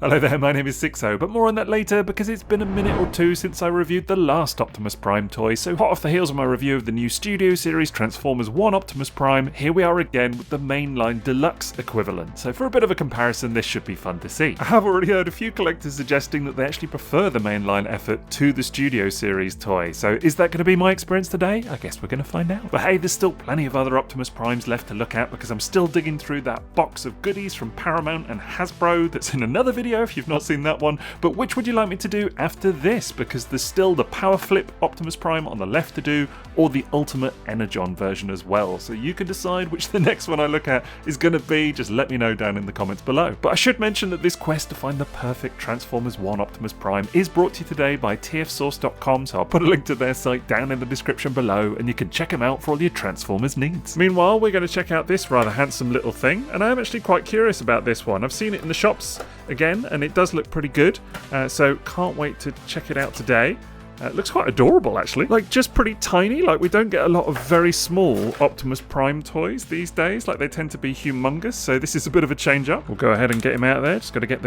Hello there, my name is Sixo, but more on that later because it's been a minute or two since I reviewed the last Optimus Prime toy, so hot off the heels of my review of the new Studio Series Transformers 1 Optimus Prime, here we are again with the mainline Deluxe equivalent, so for a bit of a comparison this should be fun to see. I have already heard a few collectors suggesting that they actually prefer the mainline effort to the Studio Series toy, so is that going to be my experience today? I guess we're going to find out. But hey, there's still plenty of other Optimus Primes left to look at because I'm still digging through that box of goodies from Paramount and Hasbro that's in another video if you've not seen that one, but which would you like me to do after this? Because there's still the Power Flip Optimus Prime on the left to do, or the Ultimate Energon version as well, so you can decide which the next one I look at is going to be. Just let me know down in the comments below. But I should mention that this quest to find the perfect Transformers 1 Optimus Prime is brought to you today by tfsource.com, so I'll put a link to their site down in the description below and you can check them out for all your Transformers needs. Meanwhile, we're going to check out this rather handsome little thing, and I am actually quite curious about this one. I've seen it in the shops again and it does look pretty good, so can't wait to check it out today. It looks quite adorable actually, like just pretty tiny. Like we don't get a lot of very small Optimus Prime toys these days, like they tend to be humongous, so this is a bit of a change up. We'll go ahead and get him out of there, just got to get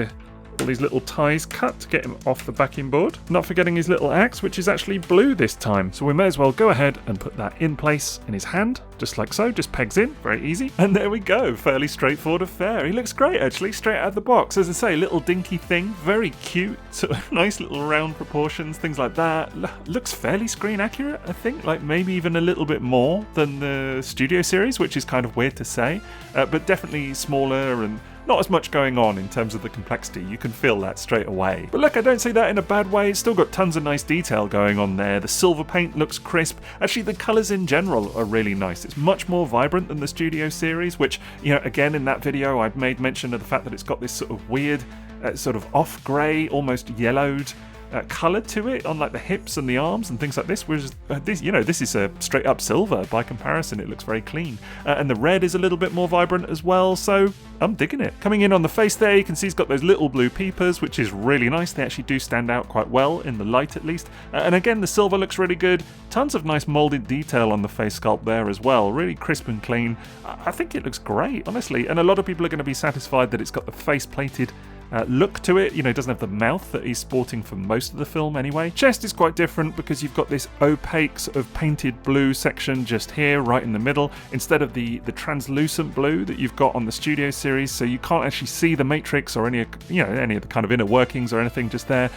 all these little ties cut to get him off the backing board. Not forgetting his little axe, which is actually blue this time. So we may as well go ahead and put that in place in his hand, just like so, just pegs in, very easy. And there we go, fairly straightforward affair. He looks great actually, straight out of the box. As I say, little dinky thing, very cute, sort of nice little round proportions, things like that. Looks fairly screen accurate, I think, like maybe even a little bit more than the Studio Series, which is kind of weird to say, but definitely smaller and not as much going on in terms of the complexity. You can feel that straight away. But look, I don't say that in a bad way. It's still got tons of nice detail going on there. The silver paint looks crisp. Actually, the colours in general are really nice. It's much more vibrant than the Studio Series, which, you know, again in that video I'd made mention of the fact that it's got this sort of weird, sort of off grey, almost yellowed colour to it on like the hips and the arms and things like this, whereas this is a straight up silver by comparison. It looks very clean, and the red is a little bit more vibrant as well, so I'm digging it. Coming in on the face there, you can see he's got those little blue peepers, which is really nice. They actually do stand out quite well in the light at least, and again the silver looks really good. Tons of nice moulded detail on the face sculpt there as well, really crisp and clean. I think it looks great honestly, and a lot of people are going to be satisfied that it's got the face plated look to it. You know, it doesn't have the mouth that he's sporting for most of the film anyway. Chest is quite different because you've got this opaque sort of painted blue section just here right in the middle instead of the translucent blue that you've got on the Studio Series, so you can't actually see the matrix or any of the kind of inner workings or anything just there.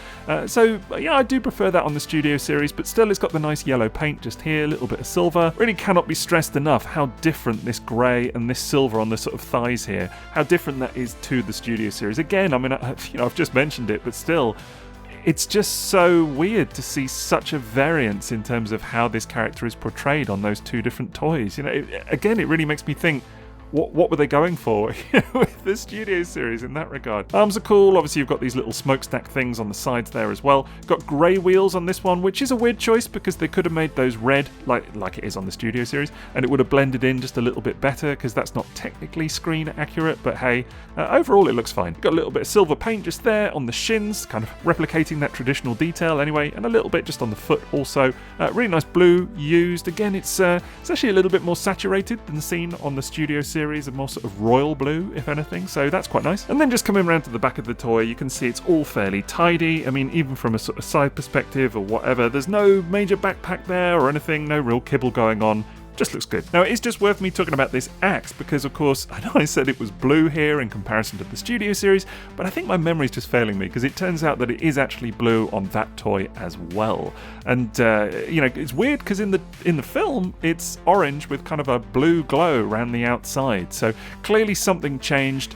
So yeah, I do prefer that on the Studio Series, but still it's got the nice yellow paint just here, a little bit of silver. Really cannot be stressed enough how different this grey and this silver on the sort of thighs here, how different that is to the Studio Series. Again, I mean, I've just mentioned it, but still, it's just so weird to see such a variance in terms of how this character is portrayed on those two different toys. You know, again, it really makes me think, what were they going for with the Studio Series in that regard? Arms are cool. Obviously, you've got these little smokestack things on the sides there as well. Got grey wheels on this one, which is a weird choice because they could have made those red like it is on the Studio Series, and it would have blended in just a little bit better because that's not technically screen accurate, but hey, overall it looks fine. Got a little bit of silver paint just there on the shins, kind of replicating that traditional detail anyway, and a little bit just on the foot also. Really nice blue used. Again, it's actually a little bit more saturated than seen on the Studio Series, a more sort of royal blue if anything, so that's quite nice. And then just coming around to the back of the toy, you can see it's all fairly tidy. I mean, even from a sort of side perspective or whatever, there's no major backpack there or anything, no real kibble going on. Just looks good. Now, it is just worth me talking about this axe because, of course, I know I said it was blue here in comparison to the Studio Series, but I think my memory's just failing me because it turns out that it is actually blue on that toy as well. And it's weird because in the film it's orange with kind of a blue glow around the outside. So clearly something changed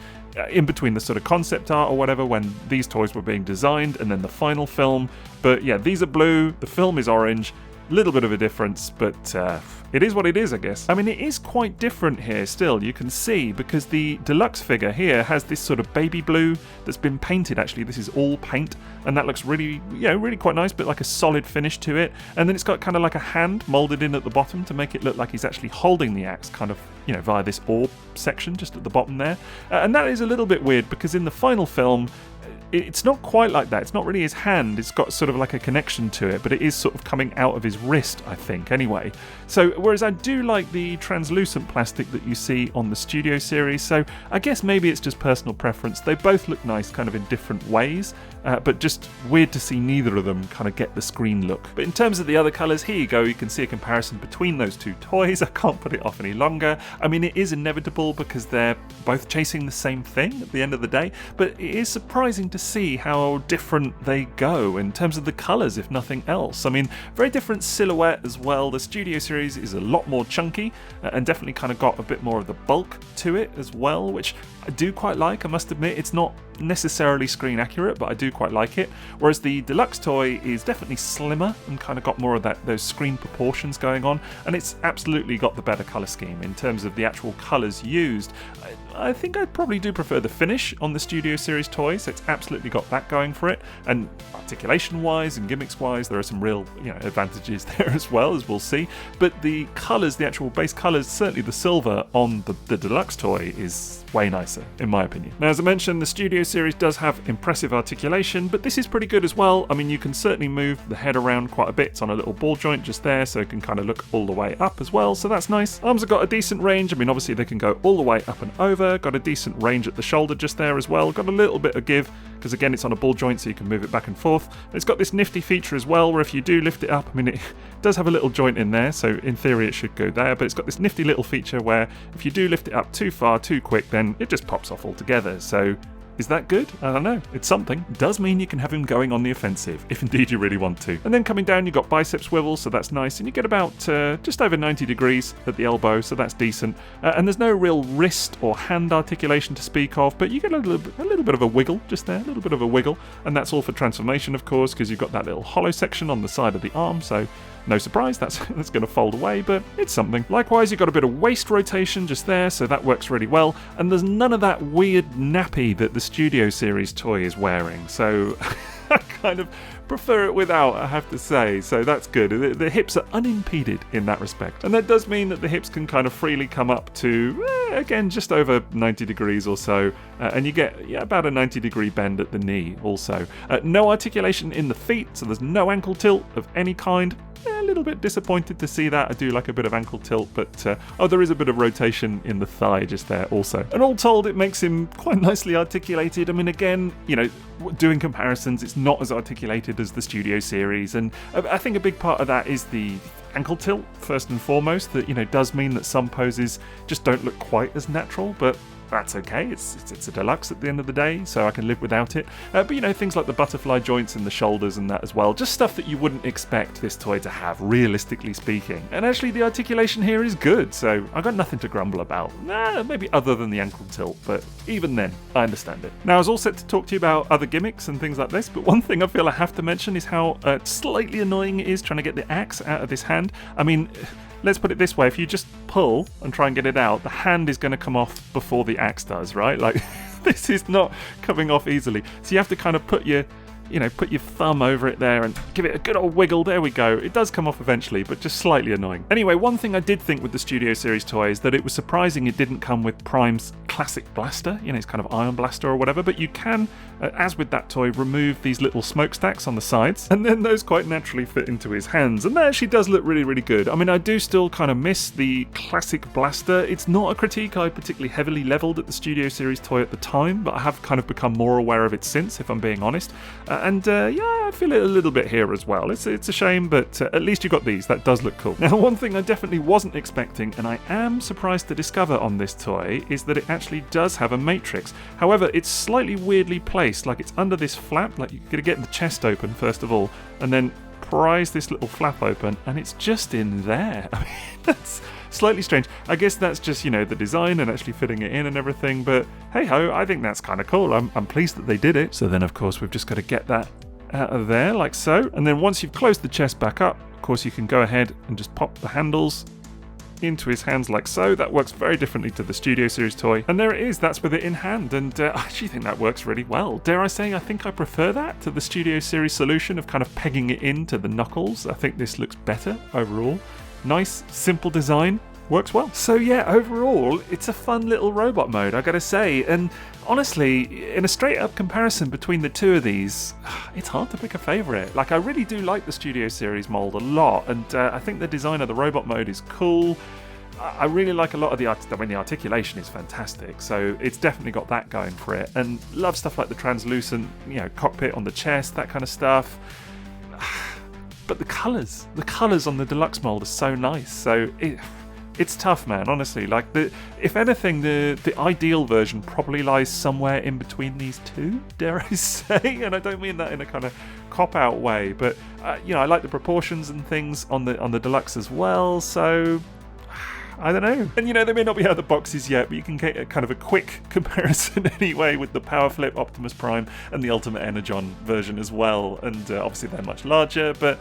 in between the sort of concept art or whatever when these toys were being designed and then the final film. But yeah, these are blue. The film is orange. Little bit of a difference, but it is what it is, I guess. I mean, it is quite different here still, you can see, because the deluxe figure here has this sort of baby blue that's been painted. Actually, this is all paint, and that looks really, really quite nice, but like a solid finish to it. And then it's got kind of like a hand molded in at the bottom to make it look like he's actually holding the axe, kind of, via this orb section just at the bottom there. And that is a little bit weird because in the final film, it's not quite like that. It's not really his hand. It's got sort of like a connection to it, but it is sort of coming out of his wrist, I think, anyway. So whereas I do like the translucent plastic that you see on the Studio series, so I guess maybe it's just personal preference. They both look nice kind of in different ways, but just weird to see neither of them kind of get the screen look. But in terms of the other colours, here you go, you can see a comparison between those two toys. I can't put it off any longer. I mean, it is inevitable because they're both chasing the same thing at the end of the day, but it is surprising to see how different they go in terms of the colours, if nothing else. I mean, very different silhouette as well. The Studio series is a lot more chunky and definitely kind of got a bit more of the bulk to it as well, which I do quite like, I must admit. It's not necessarily screen accurate, but I do quite like it. Whereas the Deluxe toy is definitely slimmer and kind of got more of those screen proportions going on, and it's absolutely got the better colour scheme in terms of the actual colours used. I think I probably do prefer the finish on the Studio series toy, so it's absolutely got that going for it. And articulation wise and gimmicks wise, there are some real advantages there as well, as we'll see. But the colours, the actual base colours, certainly the silver on the Deluxe toy is way nicer, in my opinion. Now, as I mentioned, the Studio series does have impressive articulation, but this is pretty good as well. I mean, you can certainly move the head around quite a bit. It's on a little ball joint just there, so it can kind of look all the way up as well, so that's nice. Arms have got a decent range. I mean, obviously they can go all the way up and over. Got a decent range at the shoulder just there as well. Got a little bit of give, because again, it's on a ball joint, so you can move it back and forth. It's got this nifty feature as well, where if you do lift it up, I mean, it does have a little joint in there, so in theory it should go there, but it's got this nifty little feature where if you do lift it up too far, too quick, then it just pops off altogether. So is that good? I don't know. It's something. It does mean you can have him going on the offensive, if indeed you really want to. And then coming down, you've got bicep swivel, so that's nice. And you get about just over 90 degrees at the elbow, so that's decent. And there's no real wrist or hand articulation to speak of, but you get a little bit of a wiggle just there, a little bit of a wiggle. And that's all for transformation, of course, because you've got that little hollow section on the side of the arm, so no surprise, that's going to fold away, but it's something. Likewise, you've got a bit of waist rotation just there, so that works really well. And there's none of that weird nappy that the Studio series toy is wearing, so I kind of prefer it without, I have to say, so that's good. The hips are unimpeded in that respect. And that does mean that the hips can kind of freely come up to, again, just over 90 degrees or so, and you get about a 90-degree bend at the knee also. No articulation in the feet, so there's no ankle tilt of any kind. A little bit disappointed to see that. I do like a bit of ankle tilt, but there is a bit of rotation in the thigh just there also. And all told, it makes him quite nicely articulated. I mean, again, doing comparisons, it's not as articulated as the Studio series, and I think a big part of that is the ankle tilt, first and foremost, that does mean that some poses just don't look quite as natural, but that's okay. It's a Deluxe at the end of the day, so I can live without it. But things like the butterfly joints in the shoulders and that as well, just stuff that you wouldn't expect this toy to have, realistically speaking. And actually, the articulation here is good, so I got nothing to grumble about. Maybe other than the ankle tilt, but even then, I understand it. Now, I was all set to talk to you about other gimmicks and things like this, but one thing I feel I have to mention is how slightly annoying it is trying to get the axe out of this hand. I mean, let's put it this way, if you just pull and try and get it out, the hand is going to come off before the axe does, right? Like, this is not coming off easily. So you have to kind of put your thumb over it there and give it a good old wiggle. There we go. It does come off eventually, but just slightly annoying. Anyway, one thing I did think with the Studio series toy is that it was surprising it didn't come with Prime's classic blaster. It's kind of iron blaster or whatever, but you can, as with that toy, remove these little smokestacks on the sides, and then those quite naturally fit into his hands, and that actually does look really, really good. I mean, I do still kind of miss the classic blaster. It's not a critique I particularly heavily leveled at the Studio series toy at the time, but I have kind of become more aware of it since, if I'm being honest. I feel it a little bit here as well. It's a shame, but at least you got these. That does look cool. Now, one thing I definitely wasn't expecting, and I am surprised to discover on this toy, is that it actually does have a matrix. However, it's slightly weirdly placed, like it's under this flap, like you're going to get the chest open first of all, and then prise this little flap open, and it's just in there. I mean, that's slightly strange. I guess that's just, the design and actually fitting it in and everything, but hey-ho, I think that's kind of cool. I'm pleased that they did it. So then, of course, we've just got to get that out of there, like so. And then once you've closed the chest back up, of course, you can go ahead and just pop the handles into his hands like so. That works very differently to the Studio series toy. And there it is, that's with it in hand, and I actually think that works really well. Dare I say, I think I prefer that to the Studio series solution of kind of pegging it into the knuckles. I think this looks better overall. Nice, simple design. works well. So yeah, overall, it's a fun little robot mode, I gotta say. And honestly, in a straight up comparison between the two of these, it's hard to pick a favourite. Like, I really do like the Studio Series mould a lot, and I think the design of the robot mode is cool. I really like a lot of the articulation is fantastic, so it's definitely got that going for it. And love stuff like the translucent, cockpit on the chest, that kind of stuff. But the colours on the deluxe mold are so nice. So it's tough, man. Honestly, like if anything, the ideal version probably lies somewhere in between these two, dare I say. And I don't mean that in a kind of cop-out way, but I like the proportions and things on the deluxe as well. So I don't know. And they may not be out of the boxes yet, but you can get a kind of a quick comparison anyway with the Power Flip Optimus Prime and the Ultimate Energon version as well. And obviously they're much larger, but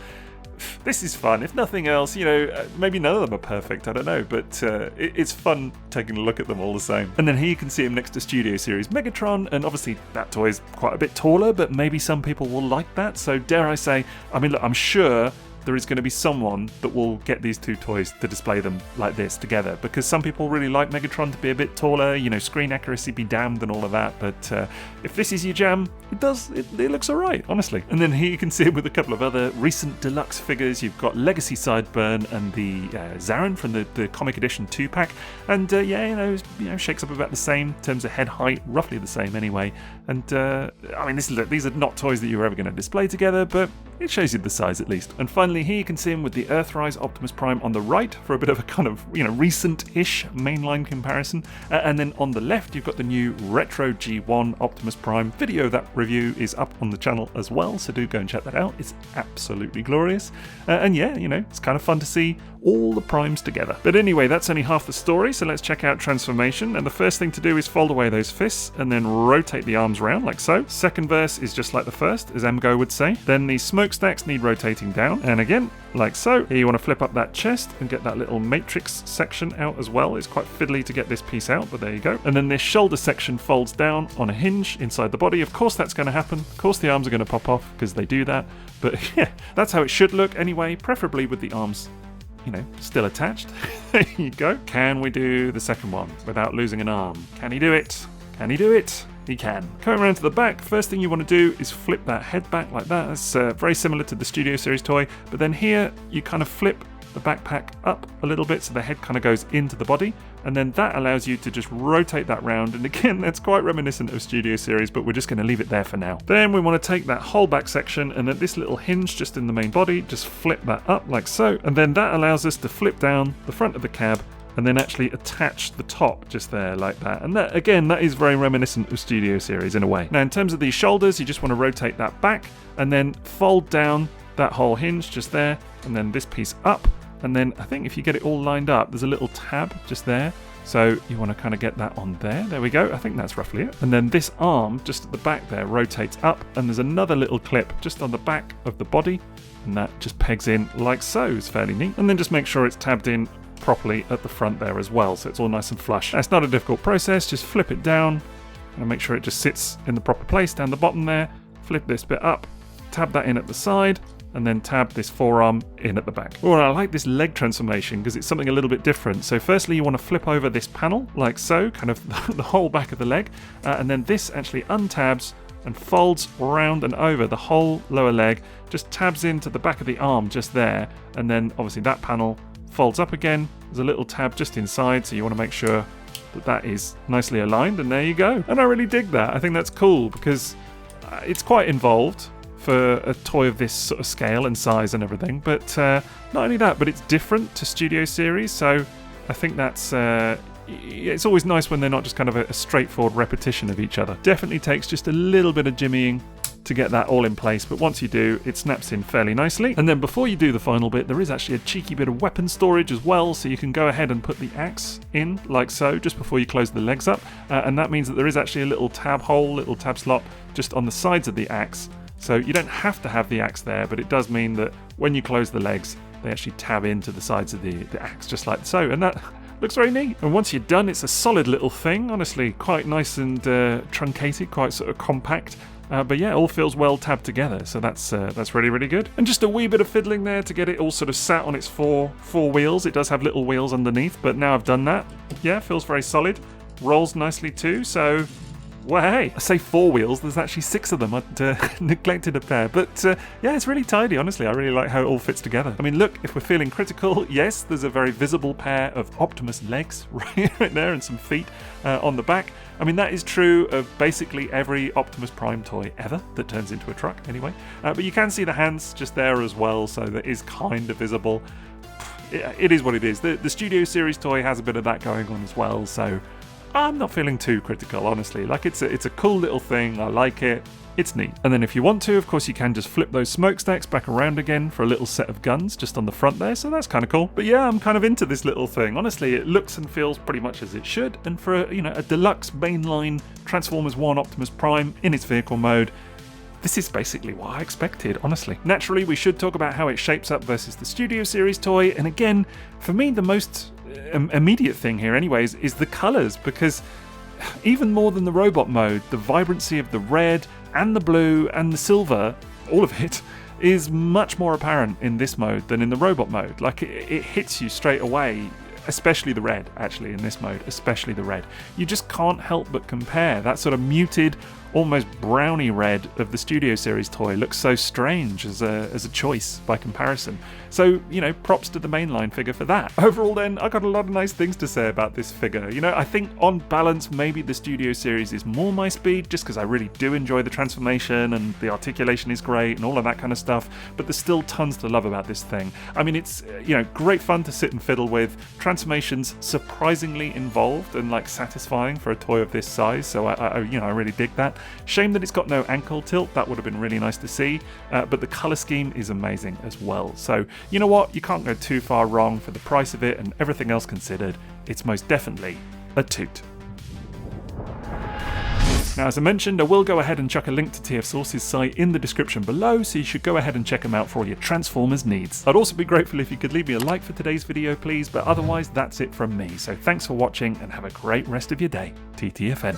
this is fun. If nothing else, maybe none of them are perfect, I don't know, but it's fun taking a look at them all the same. And then here you can see him next to Studio Series Megatron, and obviously that toy is quite a bit taller, but maybe some people will like that. So dare I say, look, I'm sure there is going to be someone that will get these two toys to display them like this together, because some people really like Megatron to be a bit taller, screen accuracy be damned and all of that, but if this is your jam, it looks alright, honestly. And then here you can see him with a couple of other recent deluxe figures. You've got Legacy Sideburn and the Zarin from the Comic Edition 2-pack, and shakes up about the same in terms of head height, roughly the same anyway. And these are not toys that you're ever going to display together, but it shows you the size at least. And finally, here you can see him with the Earthrise Optimus Prime on the right for a bit of a kind of recent-ish mainline comparison, and then on the left you've got the new Retro G1 Optimus Prime. Video of that review is up on the channel as well, so do go and check that out. It's absolutely glorious, and yeah, it's kind of fun to see all the primes together. But anyway, that's only half the story, so let's check out transformation. And the first thing to do is fold away those fists and then rotate the arms around like so. Second verse is just like the first, as Emgo would say. Then the smokestacks need rotating down, and again like so. Here you want to flip up that chest and get that little matrix section out as well. It's quite fiddly to get this piece out, but there you go. And then this shoulder section folds down on a hinge inside the body. Of course that's going to happen. Of course the arms are going to pop off because they do that, but yeah, that's how it should look anyway, preferably with the arms still attached. There you go. Can we do the second one without losing an arm? Can he do it? Can he do it? He can. Coming around to the back, first thing you want to do is flip that head back like that. That's very similar to the Studio Series toy, but then here you kind of flip the backpack up a little bit so the head kind of goes into the body, and then that allows you to just rotate that round, and again that's quite reminiscent of Studio Series, but we're just going to leave it there for now. Then we want to take that whole back section and then this little hinge just in the main body, just flip that up like so, and then that allows us to flip down the front of the cab and then actually attach the top just there like that. And that, again, that is very reminiscent of Studio Series in a way. Now in terms of these shoulders, you just want to rotate that back and then fold down that whole hinge just there, and then this piece up. And then I think if you get it all lined up, there's a little tab just there. So you want to kind of get that on there. There we go. I think that's roughly it. And then this arm just at the back there rotates up, and there's another little clip just on the back of the body, and that just pegs in like so. It's fairly neat. And then just make sure it's tabbed in properly at the front there as well, so it's all nice and flush. That's not a difficult process. Just flip it down and make sure it just sits in the proper place down the bottom there. Flip this bit up, tab that in at the side, and then tab this forearm in at the back. Oh, and I like this leg transformation because it's something a little bit different. So firstly, you want to flip over this panel like so, kind of the whole back of the leg, and then this actually untabs and folds around and over the whole lower leg, just tabs into the back of the arm just there, and then obviously that panel folds up again. There's a little tab just inside, so you want to make sure that that is nicely aligned, and there you go. And I really dig that. I think that's cool because it's quite involved for a toy of this sort of scale and size and everything, but not only that, but it's different to Studio Series, so I think that's it's always nice when they're not just kind of a straightforward repetition of each other. Definitely takes just a little bit of jimmying to get that all in place, but once you do, it snaps in fairly nicely. And then before you do the final bit, there is actually a cheeky bit of weapon storage as well, so you can go ahead and put the axe in like so just before you close the legs up, and that means that there is actually a little tab hole, little tab slot just on the sides of the axe. So you don't have to have the axe there, but it does mean that when you close the legs, they actually tab into the sides of the axe just like so, and that looks very neat. And once you're done, it's a solid little thing, honestly, quite nice and truncated, quite sort of compact. But yeah, all feels well tabbed together, so that's really, really good. And just a wee bit of fiddling there to get it all sort of sat on its four wheels. It does have little wheels underneath, but now I've done that, yeah, feels very solid. Rolls nicely too, so... well, hey, I say 4 wheels, there's actually 6 of them. I'd neglected a pair. But yeah, it's really tidy, honestly. I really like how it all fits together. I mean, look, if we're feeling critical, yes, there's a very visible pair of Optimus legs right there and some feet on the back. I mean, that is true of basically every Optimus Prime toy ever that turns into a truck, anyway. But you can see the hands just there as well, so that is kind of visible. It is what it is. The Studio Series toy has a bit of that going on as well, so... I'm not feeling too critical, honestly. Like, it's a cool little thing. I like it. It's neat. And then if you want to, of course, you can just flip those smokestacks back around again for a little set of guns just on the front there, so that's kind of cool. But yeah, I'm kind of into this little thing. Honestly, it looks and feels pretty much as it should, and for a deluxe mainline Transformers 1 Optimus Prime in its vehicle mode, this is basically what I expected, honestly. Naturally, we should talk about how it shapes up versus the Studio Series toy, and again, for me, the most immediate thing here anyways is the colours, because even more than the robot mode, the vibrancy of the red and the blue and the silver, all of it, is much more apparent in this mode than in the robot mode. Like, it hits you straight away. Especially the red, actually, in this mode, especially the red. You just can't help but compare. That sort of muted, almost browny red of the Studio Series toy looks so strange as a choice by comparison. So, props to the mainline figure for that. Overall then, I got a lot of nice things to say about this figure. I think on balance, maybe the Studio Series is more my speed, just because I really do enjoy the transformation and the articulation is great and all of that kind of stuff, but there's still tons to love about this thing. I mean, it's, great fun to sit and fiddle with. Transformations surprisingly involved and satisfying for a toy of this size, so I really dig that. Shame that it's got no ankle tilt. That would have been really nice to see, but the color scheme is amazing as well. So you know what, you can't go too far wrong for the price of it, and everything else considered, it's most definitely a toot. Now, as I mentioned, I will go ahead and chuck a link to TF Source's site in the description below, so you should go ahead and check them out for all your Transformers needs. I'd also be grateful if you could leave me a like for today's video, please, but otherwise that's it from me. So thanks for watching and have a great rest of your day. TTFN.